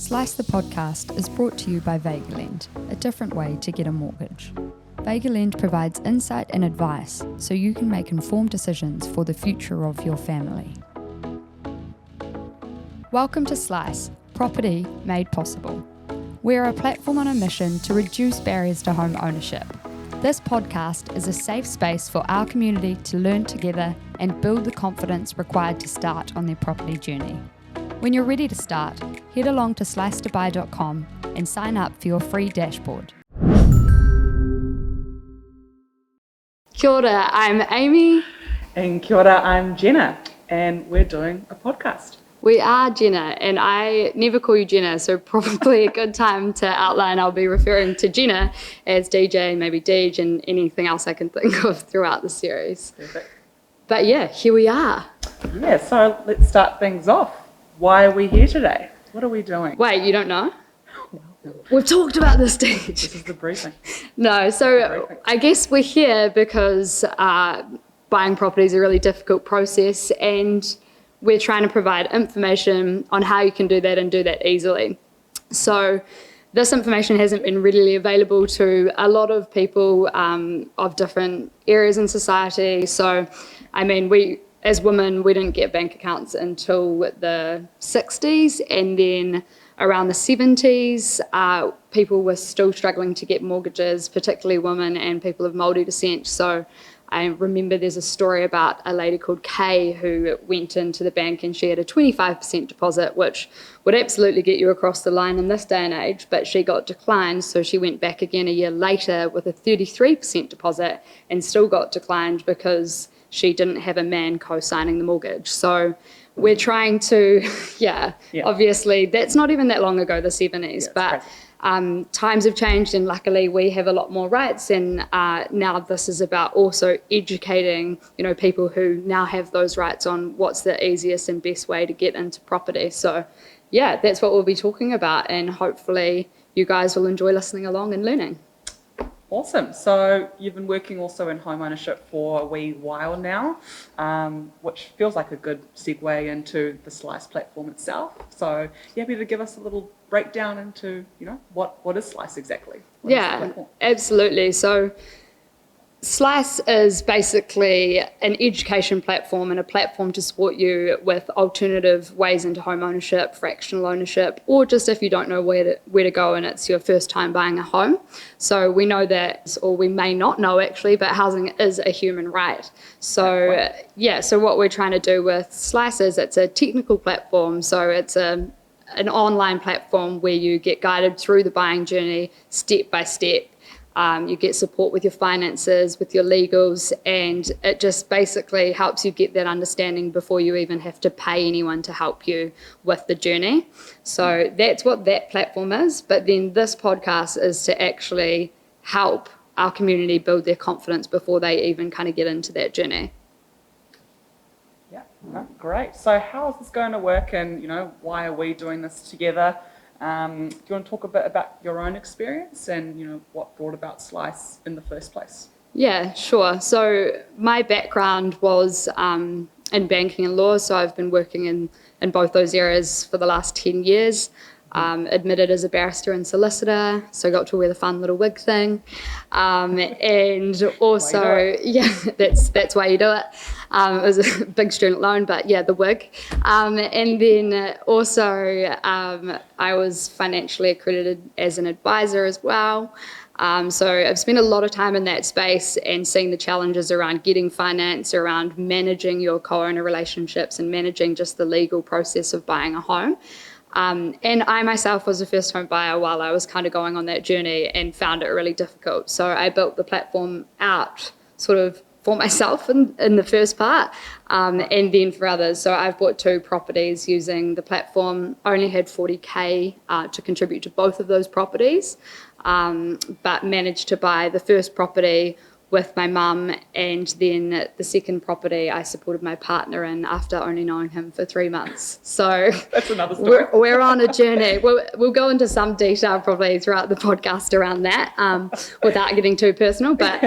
Slice the Podcast is brought to you by VegaLend, a different way to get a mortgage. VegaLend provides insight and advice so you can make informed decisions for the future of your family. Welcome to Slice, Property Made Possible. We're a platform on a mission to reduce barriers to home ownership. This podcast is a safe space for our community to learn together and build the confidence required to start on their property journey. When you're ready to start, head along to slicetobuy.com and sign up for your free dashboard. Kia ora, I'm Amy. And kia ora, I'm Jenna, and we're doing a podcast. We are Jenna, and I never call you Jenna, so probably a good time to outline. I'll be referring to Jenna as DJ, maybe Deej, and anything else I can think of throughout the series. Perfect. But yeah, here we are. Yeah, so let's start things off. Why are we here today? What are we doing? Wait, you don't know? We've talked about this, Deej. This is the briefing. No, so I guess we're here because buying property is a really difficult process, and we're trying to provide information on how you can do that and do that easily. So this information hasn't been readily available to a lot of people of different areas in society. So, I mean, as women, we didn't get bank accounts until the 60s, and then around the 70s, people were still struggling to get mortgages, particularly women and people of Māori descent. So I remember there's a story about a lady called Kay who went into the bank and she had a 25% deposit, which would absolutely get you across the line in this day and age, but she got declined. So she went back again a year later with a 33% deposit and still got declined because she didn't have a man co-signing the mortgage. So we're trying to, obviously that's not even that long ago, the 70s, but times have changed, and luckily we have a lot more rights, and now this is about also educating, people who now have those rights on what's the easiest and best way to get into property. So yeah, that's what we'll be talking about, and hopefully you guys will enjoy listening along and learning. Awesome. So you've been working also in home ownership for a wee while now, which feels like a good segue into the Slice platform itself. So you happy to give us a little breakdown into, what is Slice exactly? Yeah, absolutely. So Slice is basically an education platform and a platform to support you with alternative ways into home ownership, fractional ownership, or just if you don't know where to go and it's your first time buying a home. So we know that, or we may not know actually, but housing is a human right. So so what we're trying to do with Slice is it's a technical platform. So it's an online platform where you get guided through the buying journey step by step. You get support with your finances, with your legals, and it just basically helps you get that understanding before you even have to pay anyone to help you with the journey. So that's what that platform is. But then this podcast is to actually help our community build their confidence before they even kind of get into that journey. Yeah, great. So how is this going to work, and why are we doing this together? Do you want to talk a bit about your own experience and what brought about Slice in the first place? Yeah, sure. So my background was in banking and law, so I've been working in both those areas for the last 10 years. Admitted as a barrister and solicitor, so I got to wear the fun little wig thing, and also that's why you do it. It was a big student loan, but the wig, and then also I was financially accredited as an advisor as well. So I've spent a lot of time in that space and seeing the challenges around getting finance, around managing your co-owner relationships and managing just the legal process of buying a home. And I myself was a first home buyer while I was kind of going on that journey and found it really difficult. So I built the platform out sort of for myself in the first part, and then for others. So I've bought 2 properties using the platform, only had 40K to contribute to both of those properties, but managed to buy the first property with my mum, and then the second property I supported my partner in after only knowing him for 3 months. So that's another story. We're on a journey. We'll go into some detail probably throughout the podcast around that, without getting too personal. But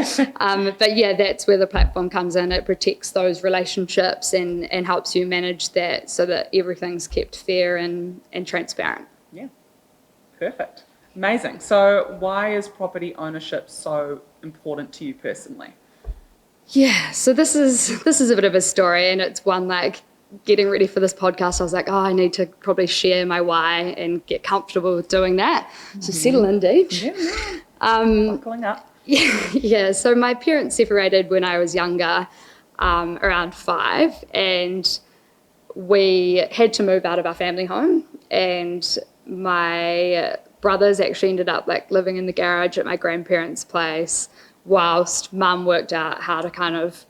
yeah, that's where the platform comes in. It protects those relationships and helps you manage that so that everything's kept fair and transparent. Yeah. Perfect. Amazing. So why is property ownership so important to you personally? Yeah, so this is a bit of a story, and it's one like getting ready for this podcast. I was like, oh, I need to probably share my why and get comfortable with doing that. So settle in, Deej. Yeah. Um, Buckling up. yeah. So my parents separated when I was younger, around 5, and we had to move out of our family home. And my brothers actually ended up like living in the garage at my grandparents' place, whilst mum worked out how to kind of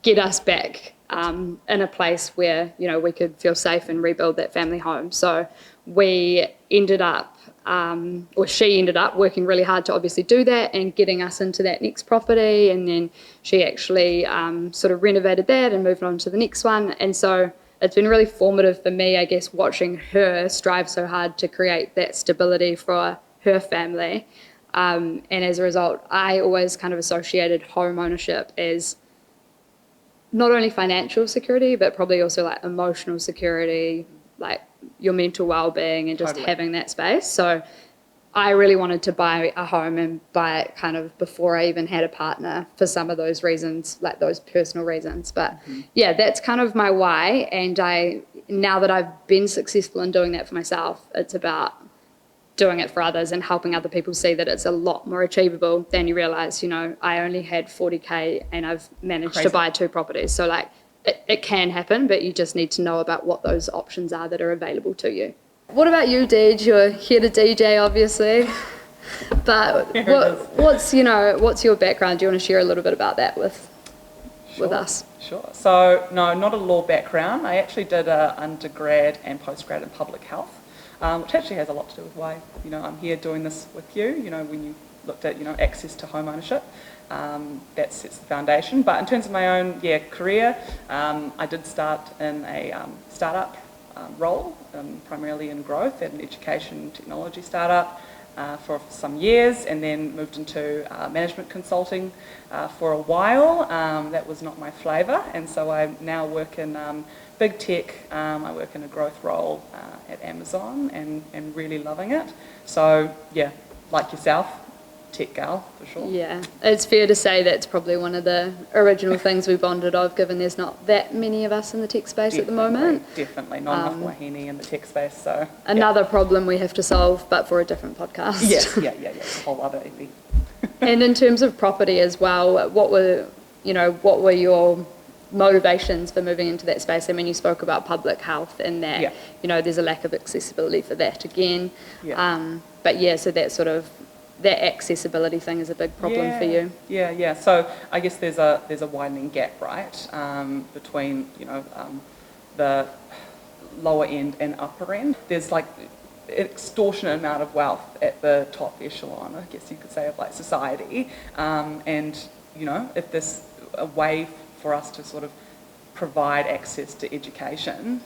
get us back in a place where, you know, we could feel safe and rebuild that family home. So we ended up, or she ended up working really hard to obviously do that and getting us into that next property. And then she actually sort of renovated that and moved on to the next one. And so it's been really formative for me, I guess, watching her strive so hard to create that stability for her family. And as a result, I always kind of associated home ownership as not only financial security, but probably also like emotional security, like your mental well-being and just Totally. having that space. So I really wanted to buy a home and buy it kind of before I even had a partner for some of those reasons, like those personal reasons. But yeah, that's kind of my why. And now that I've been successful in doing that for myself, it's about doing it for others and helping other people see that it's a lot more achievable than you realize. You know, I only had 40K and I've managed Crazy. to buy 2 properties. So like it can happen, but you just need to know about what those options are that are available to you. What about you, Deej? You're here to DJ, obviously. But what's your background? Do you want to share a little bit about that with us? Sure. So, no, not a law background. I actually did an undergrad and postgrad in public health, which actually has a lot to do with why, you know, I'm here doing this with you. You know, when you looked at, you know, access to home ownership, that sets the foundation. But in terms of my own, career, I did start in a startup role, primarily in growth at an education technology startup for some years, and then moved into management consulting for a while. That was not my flavour, and so I now work in big tech. I work in a growth role at Amazon and really loving it. So yeah, like yourself, tech gal for sure. Yeah, it's fair to say that's probably one of the original things we bonded of, given there's not that many of us in the tech space at the moment. Definitely, not enough wahine in the tech space. So another problem we have to solve, but for a different podcast. Yes, yeah, it's a whole other EP. And in terms of property as well, what were your motivations for moving into that space? I mean, you spoke about public health and that, you know, there's a lack of accessibility for that again. Yeah. But yeah, so that accessibility thing is a big problem for you. Yeah. So I guess there's a widening gap, right, between, you know, the lower end and upper end. There's like an extortionate amount of wealth at the top echelon, I guess you could say, of like society. And, you know, if there's a way for us to sort of provide access to education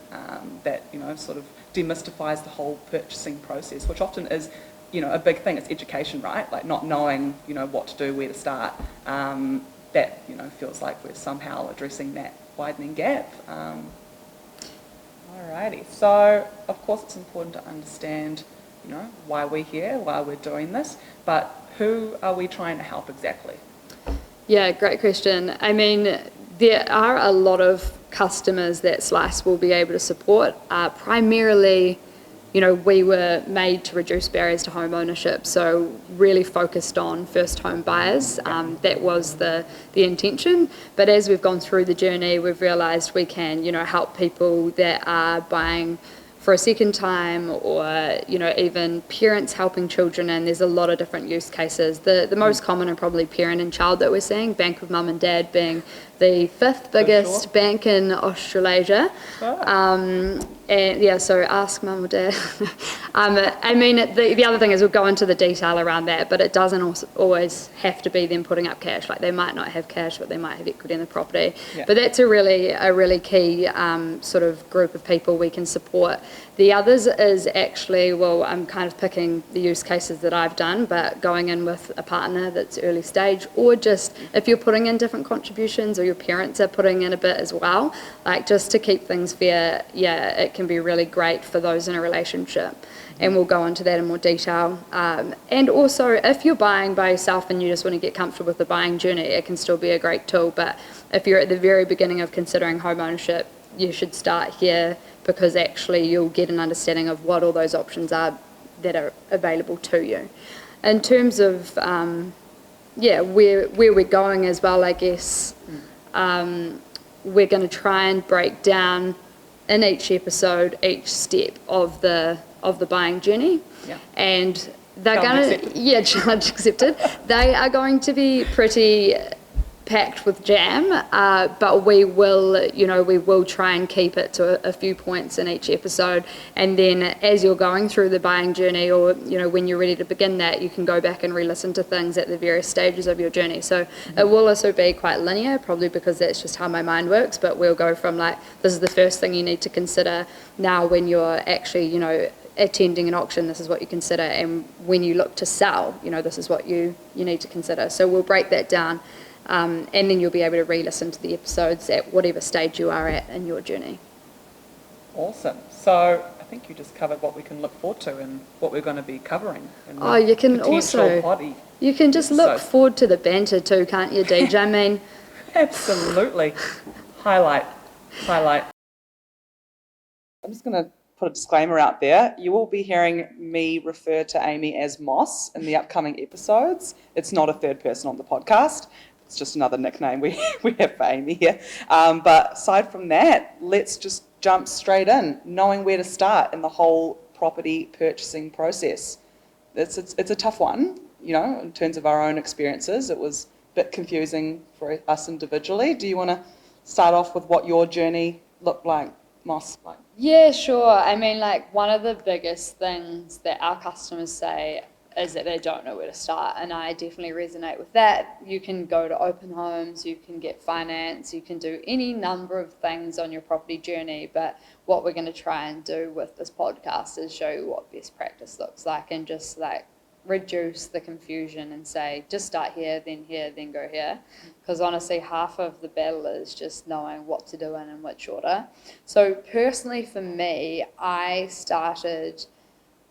that, you know, sort of demystifies the whole purchasing process, which often is, you know, a big thing. It's education, right? Like not knowing, you know, what to do, where to start. That, you know, feels like we're somehow addressing that widening gap. Alrighty. So, of course, it's important to understand, you know, why we're here, why we're doing this, but who are we trying to help exactly? Yeah, great question. I mean, there are a lot of customers that Slice will be able to support. Primarily, you know, we were made to reduce barriers to home ownership, so really focused on first home buyers. That was the intention. But as we've gone through the journey, we've realised we can, you know, help people that are buying for a second time, or, you know, even parents helping children, and there's a lot of different use cases. The most common are probably parent and child that we're seeing, Bank with Mum and Dad being the 5th biggest bank in Australasia. And yeah, so ask mum or dad. I mean, the other thing is we'll go into the detail around that, but it doesn't always have to be them putting up cash. Like they might not have cash, but they might have equity in the property. Yeah. But that's a really key sort of group of people we can support. The others is actually, well, I'm kind of picking the use cases that I've done, but going in with a partner that's early stage, or just if you're putting in different contributions or your parents are putting in a bit as well, like just to keep things fair, yeah, it can be really great for those in a relationship. and we'll go into that in more detail. And also, if you're buying by yourself and you just want to get comfortable with the buying journey, it can still be a great tool. But if you're at the very beginning of considering home ownership, you should start here, because actually you'll get an understanding of what all those options are that are available to you. In terms of where we're going as well, I guess we're going to try and break down in each episode each step of the buying journey, and they're challenge accepted. They are going to be pretty packed with jam, but we will try and keep it to a few points in each episode, and then as you're going through the buying journey, or when you're ready to begin that, you can go back and re-listen to things at the various stages of your journey. So it will also be quite linear, probably because that's just how my mind works, but we'll go from like, this is the first thing you need to consider. Now when you're actually attending an auction, this is what you consider, and when you look to sell, this is what you need to consider. So we'll break that down. And then you'll be able to re-listen to the episodes at whatever stage you are at in your journey. Awesome. So I think you just covered what we can look forward to and what we're going to be covering. You can also you can just look forward to the banter too, can't you, Deej? I mean, absolutely. Highlight. I'm just going to put a disclaimer out there. You will be hearing me refer to Amy as Moss in the upcoming episodes. It's not a third person on the podcast. It's just another nickname we have for Amy here. But aside from that, let's just jump straight in, knowing where to start in the whole property purchasing process. It's a tough one, in terms of our own experiences. It was a bit confusing for us individually. Do you want to start off with what your journey looked like, Moss? Yeah, sure. I mean, one of the biggest things that our customers say is that they don't know where to start, and I definitely resonate with that. You can go to open homes, you can get finance, you can do any number of things on your property journey, but what we're going to try and do with this podcast is show you what best practice looks like, and just reduce the confusion and say, just start here, then go here. Because honestly, half of the battle is just knowing what to do in which order. So personally for me, I started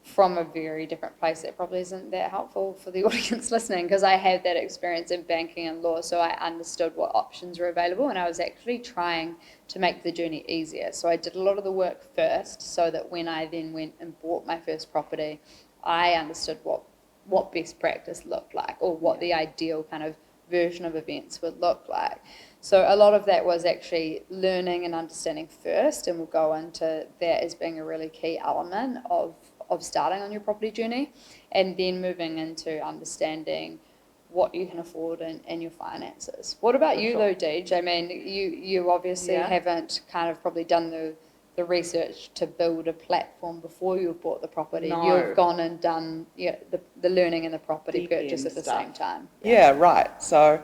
from a very different place. That probably isn't that helpful for the audience listening, because I had that experience in banking and law, so I understood what options were available, and I was actually trying to make the journey easier. So I did a lot of the work first, so that when I then went and bought my first property, I understood what best practice looked like, or what the ideal kind of version of events would look like. So a lot of that was actually learning and understanding first, and we'll go into that as being a really key element of starting on your property journey, and then moving into understanding what you can afford and your finances. What about you though, Deej? I mean, you obviously haven't kind of probably done the research to build a platform before you've bought the property. No. You've gone and done the learning and the property purchase at the same time. Yeah, right. So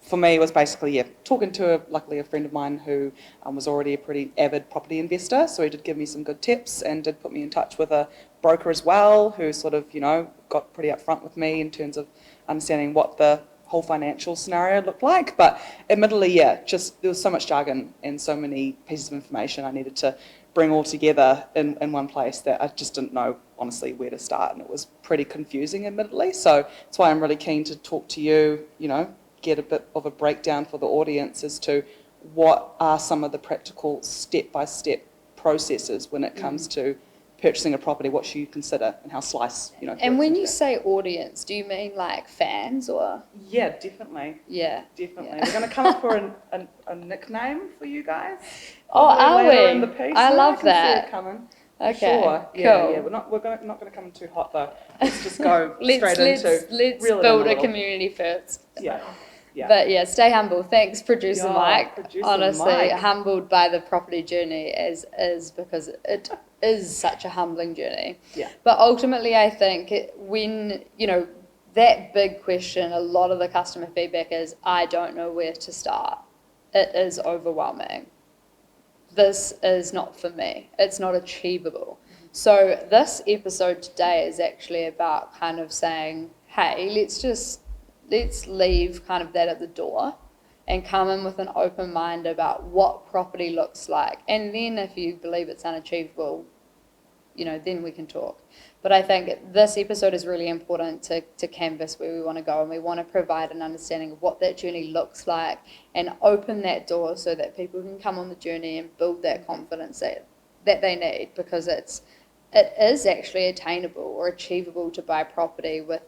for me, it was basically, talking to luckily a friend of mine who was already a pretty avid property investor. So he did give me some good tips and did put me in touch with a broker as well, who sort of, got pretty upfront with me in terms of understanding what the whole financial scenario looked like. But admittedly, just there was so much jargon and so many pieces of information I needed to bring all together in one place that I just didn't know, honestly, where to start. And it was pretty confusing, admittedly. So that's why I'm really keen to talk to you, get a bit of a breakdown for the audience as to what are some of the practical step-by-step processes when it comes to purchasing a property. What should you consider, and how Slice, And when you say audience, do you mean fans or? Yeah, definitely. Yeah. Definitely. We're going to come up for a nickname for you guys. Oh, are we? In the piece. I love I can that. see it coming. Okay. Sure. Cool. Yeah. We're not going to come in too hot though. Let's just go straight into. Let's reel it in build a little. community first. Yeah. Yeah. But stay humble. Thanks, producer Mike. Producer Honestly, Mike. humbled by the property journey is because it is such a humbling journey. Yeah. But ultimately, I think when that big question, a lot of the customer feedback is, I don't know where to start. It is overwhelming. This is not for me. It's not achievable. So this episode today is actually about kind of saying, hey, let's leave kind of that at the door and come in with an open mind about what property looks like. And then if you believe it's unachievable, then we can talk. But I think this episode is really important to canvas where we want to go, and we want to provide an understanding of what that journey looks like and open that door so that people can come on the journey and build that confidence that they need, because it is actually attainable or achievable to buy property with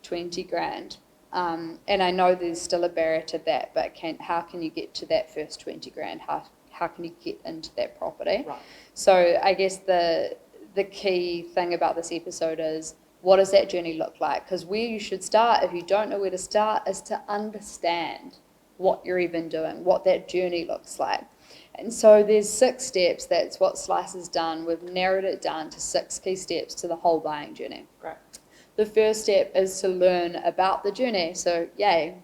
20 grand. And I know there's still a barrier to that, but how can you get to that first 20 grand? How can you get into that property? Right. So I guess the key thing about this episode is, what does that journey look like? Because where you should start, if you don't know where to start, is to understand what you're even doing, what that journey looks like. And so there's 6 steps. That's what Slice has done. We've narrowed it down to 6 key steps to the whole buying journey. Great. The first step is to learn about the journey. So, yay,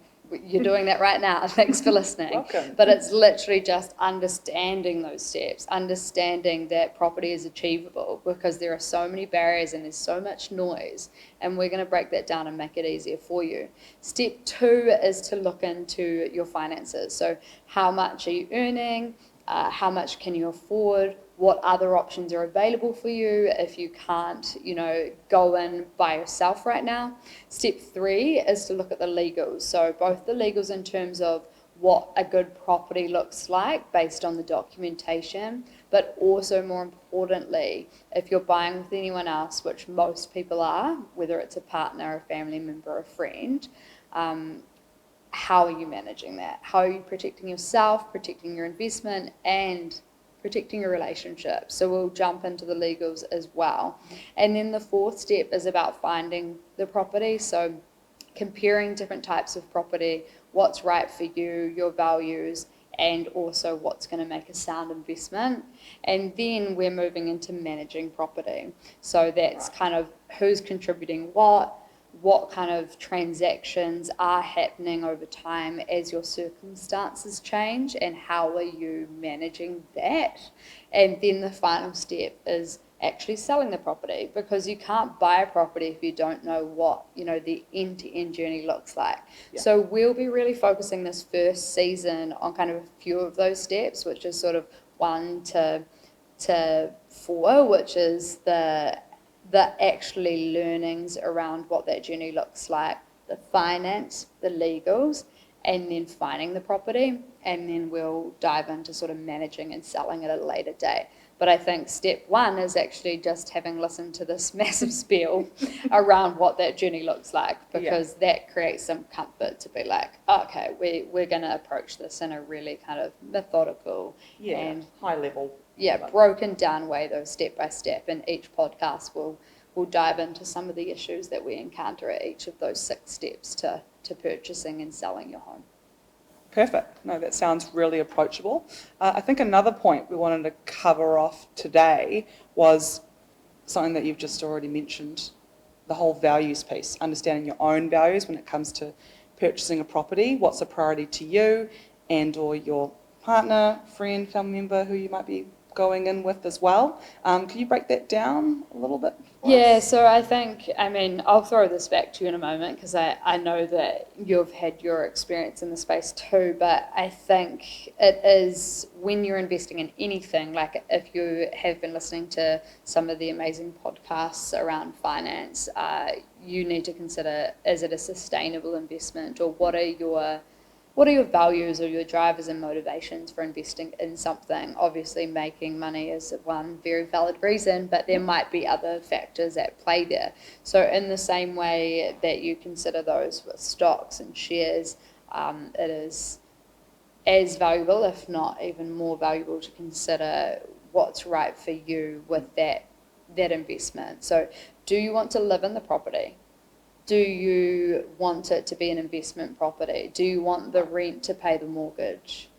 you're doing that right now. Thanks for listening. Welcome. But it's literally just understanding those steps, understanding that property is achievable, because there are so many barriers and there's so much noise, and we're going to break that down and make it easier for you. Step 2 is to look into your finances. So how much are you earning? How much can you afford? What other options are available for you if you can't, go in by yourself right now? Step 3 is to look at the legals. So both the legals in terms of what a good property looks like based on the documentation, but also more importantly, if you're buying with anyone else, which most people are, whether it's a partner, a family member, a friend, how are you managing that? How are you protecting yourself, protecting your investment, and protecting your relationship? So we'll jump into the legals as well. And then the 4th step is about finding the property. So comparing different types of property, what's right for you, your values, and also what's going to make a sound investment. And then we're moving into managing property. So that's kind of who's contributing what kind of transactions are happening over time as your circumstances change, and how are you managing that? And then the final step is actually selling the property, because you can't buy a property if you don't know what the end-to-end journey looks like. Yeah. So we'll be really focusing this first season on kind of a few of those steps, which is sort of 1 to 4, which is the actually learnings around what that journey looks like, the finance, the legals, and then finding the property. And then we'll dive into sort of managing and selling at a later date. But I think step 1 is actually just having listened to this massive spiel around what that journey looks like, because that creates some comfort to be like, okay, we're going to approach this in a really kind of methodical and high level. Broken down way, though, step by step. And each podcast will dive into some of the issues that we encounter at each of those 6 steps to purchasing and selling your home. Perfect. No, that sounds really approachable. I think another point we wanted to cover off today was something that you've just already mentioned, the whole values piece, understanding your own values when it comes to purchasing a property, what's a priority to you and or your partner, friend, family member who you might be going in with as well. Can you break that down a little bit for us? So I think, I'll throw this back to you in a moment, because I know that you've had your experience in the space too, but I think it is, when you're investing in anything, like if you have been listening to some of the amazing podcasts around finance, you need to consider, is it a sustainable investment, or what are your values or your drivers and motivations for investing in something? Obviously, making money is one very valid reason, but there might be other factors at play there. So in the same way that you consider those with stocks and shares, it is as valuable, if not even more valuable, to consider what's right for you with that investment. So do you want to live in the property? Do you want it to be an investment property? Do you want the rent to pay the mortgage?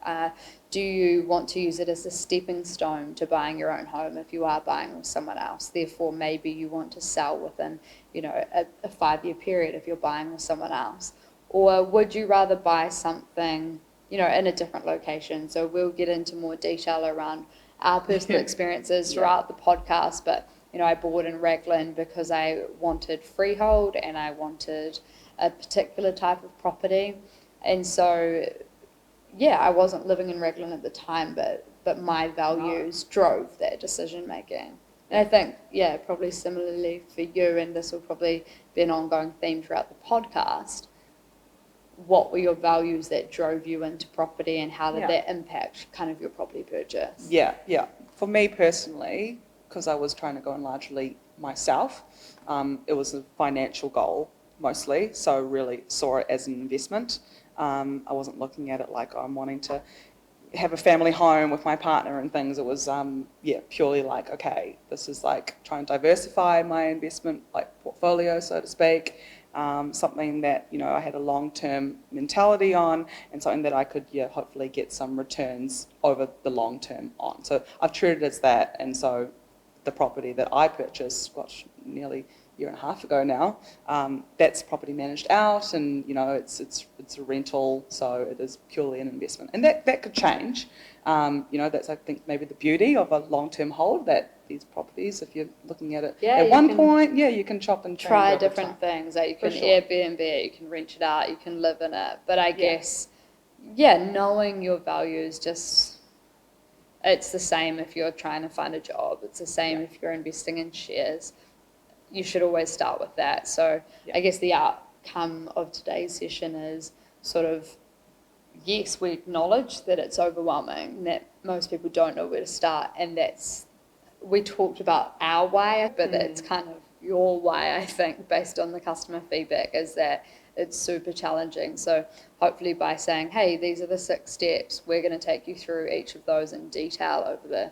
Do you want to use it as a stepping stone to buying your own home if you are buying with someone else? Therefore, maybe you want to sell within, a 5-year period if you're buying with someone else. Or would you rather buy something, in a different location? So we'll get into more detail around our personal experiences throughout the podcast, but I bought in Raglan because I wanted freehold and I wanted a particular type of property. And so, I wasn't living in Raglan at the time, but my values drove that decision making. And I think, yeah, probably similarly for you, and this will probably be an ongoing theme throughout the podcast, what were your values that drove you into property and how did that impact kind of your property purchase? Yeah. For me personally, because I was trying to go in largely myself, it was a financial goal mostly, so really saw it as an investment. I wasn't looking at it like I'm wanting to have a family home with my partner and things. It was purely like, okay, this is like trying to diversify my investment like portfolio, so to speak. Something that I had a long-term mentality on, and something that I could hopefully get some returns over the long term on. So I've treated it as that, and so the property that I purchased, nearly a year and a half ago now, that's property managed out, and it's a rental, so it is purely an investment, and that could change. That's I think maybe the beauty of a long-term hold, that these properties, if you're looking at it at one point, you can chop and change try over different time. things. Like you can sure. Airbnb it, you can rent it out, you can live in it. But I guess, knowing your values, it's the same if you're trying to find a job. It's the same if you're investing in shares. You should always start with that. So I guess the outcome of today's session is sort of, yes, we acknowledge that it's overwhelming, that most people don't know where to start, and we talked about our why, but that's kind of your why, I think, based on the customer feedback, is that it's super challenging. So hopefully by saying, hey, these are the 6 steps, we're going to take you through each of those in detail over the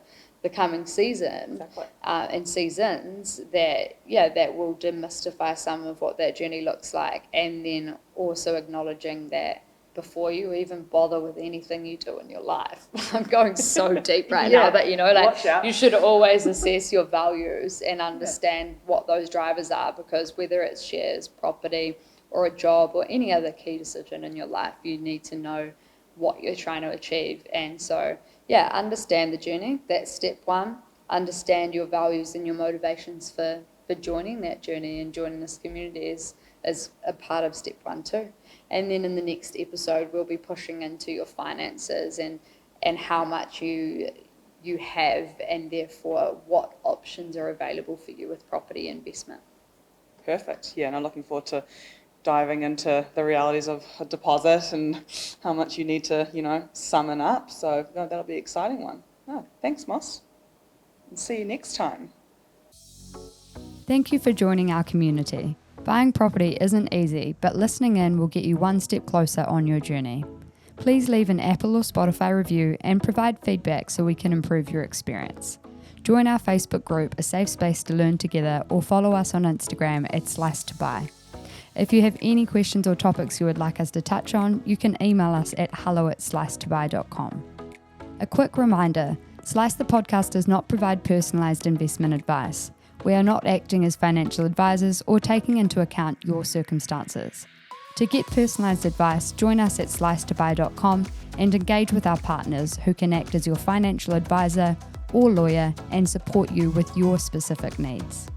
coming season and seasons, that will demystify some of what that journey looks like, and then also acknowledging that before you even bother with anything you do in your life. I'm going so deep right now, but you should always assess your values and understand what those drivers are, because whether it's shares, property, or a job, or any other key decision in your life, you need to know what you're trying to achieve. And so, understand the journey. That's step 1. Understand your values and your motivations for joining that journey and joining this community is a part of step 1 too. And then in the next episode, we'll be pushing into your finances and how much you have, and therefore what options are available for you with property investment. Perfect. Yeah, and I'm looking forward to diving into the realities of a deposit and how much you need to, summon up. So that'll be an exciting one. Thanks, Moss. And see you next time. Thank you for joining our community. Buying property isn't easy, but listening in will get you one step closer on your journey. Please leave an Apple or Spotify review and provide feedback so we can improve your experience. Join our Facebook group, A Safe Space to Learn Together, or follow us on Instagram at Slice2Buy. If you have any questions or topics you would like us to touch on, you can email us at hello@slice2buy.com. A quick reminder, Slice the podcast does not provide personalised investment advice. We are not acting as financial advisors or taking into account your circumstances. To get personalised advice, join us at slice2buy.com and engage with our partners who can act as your financial advisor or lawyer and support you with your specific needs.